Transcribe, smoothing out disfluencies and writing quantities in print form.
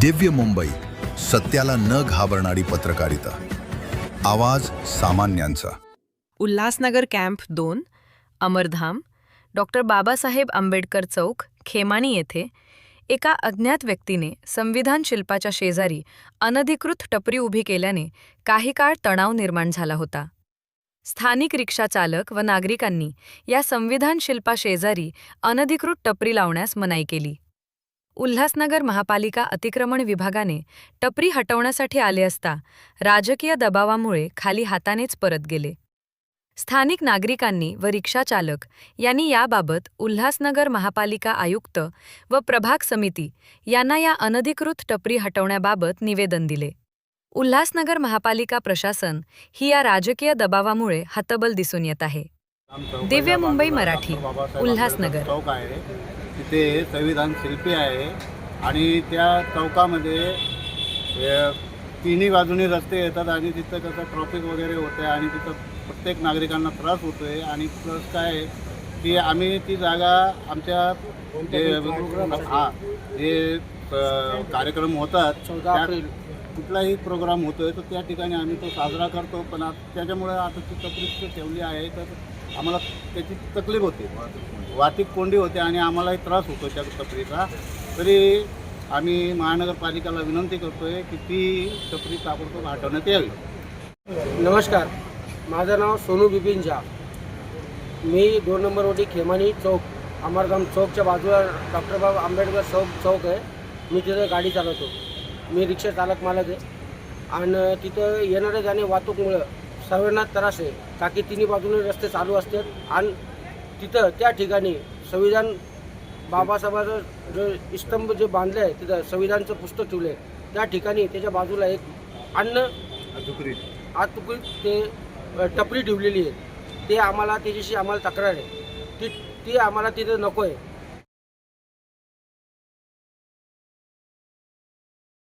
दिव्य मुंबई, सत्याला न घाबरणारी पत्रकारिता. आवाज सामान्यांचा. उल्हासनगर कॅम्प 2, अमरधाम, डॉक्टर बाबासाहेब आंबेडकर चौक, खेमानी येथे एका अज्ञात व्यक्तीने संविधान शिल्पाच्या शेजारी अनधिकृत टपरी उभी केल्याने काही काळ तणाव निर्माण झाला होता. स्थानिक रिक्षा चालक व नागरिकांनी या संविधान शिल्पाशेजारी अनधिकृत टपरी लावण्यास मनाई केली. उल्हासनगर महापालिका अतिक्रमण विभागाने टपरी हटवण्यासाठी आले असता राजकीय दबावामुळे खाली हातानेच परत गेले. स्थानिक नागरिकांनी व रिक्षा चालक यांनी याबाबत उल्हासनगर महापालिका आयुक्त व प्रभाग समिती यांना या अनधिकृत टपरी हटवण्याबाबत निवेदन दिले. उल्हासनगर महापालिका प्रशासन ही या राजकीय दबावामुळे हतबल दिसून येत आहे. दिव्य मुंबई मराठी, उल्हासनगर. चौक आहे, तिथे संविधान शिल्पी आहे आणि त्या चौकामध्ये तिन्ही बाजूनी रस्ते येतात आणि तिथं कसं ट्रॉफिक वगैरे होतं आणि तिथं प्रत्येक नागरिकांना त्रास होतो आहे. आणि प्लस काय आहे की आम्ही ती जागा आमच्या जे कार्यक्रम होतात कुठलाही प्रोग्राम होतो आहे तर त्या ठिकाणी आम्ही तो साजरा करतो. पण त्याच्यामुळे आता ती तकलीफ ठेवली आहे तर आम्हाला त्याची तकलीफ होते, वाहतूक कोंडी होते आणि आम्हालाही त्रास होतो त्या टपरीचा. तरी आम्ही महानगरपालिकेला विनंती करतो आहे की ती टपरी ताबडतोब हटवण्यात यावी. नमस्कार, माझं नाव सोनू बिपिन झा. मी 2 नंबर रोटी खेमानी चौक, अमरधाम चौकच्या बाजूला डॉक्टर बाबा आंबेडकर चौक आहे. मी तिथं गाडी चालवतो. मी रिक्षा चालक मालक आहे आणि तिथं येणाऱ्या जाणे वाहतूकमुळं सर्वांना त्रास आहे. का की तिन्ही बाजूने रस्ते चालू असतात आणि तिथं त्या ठिकाणी संविधान बाबासाहेबांचं जे स्तंभ जे बांधलं आहे तिथं संविधानचं पुस्तक ठेवलं आहे. त्या ठिकाणी त्याच्या बाजूला एक अतुकृत ते टपरी ठेवलेली आहे. ते आम्हाला त्याच्याशी आम्हाला तक्रार आहे. ती आम्हाला तिथं नको आहे.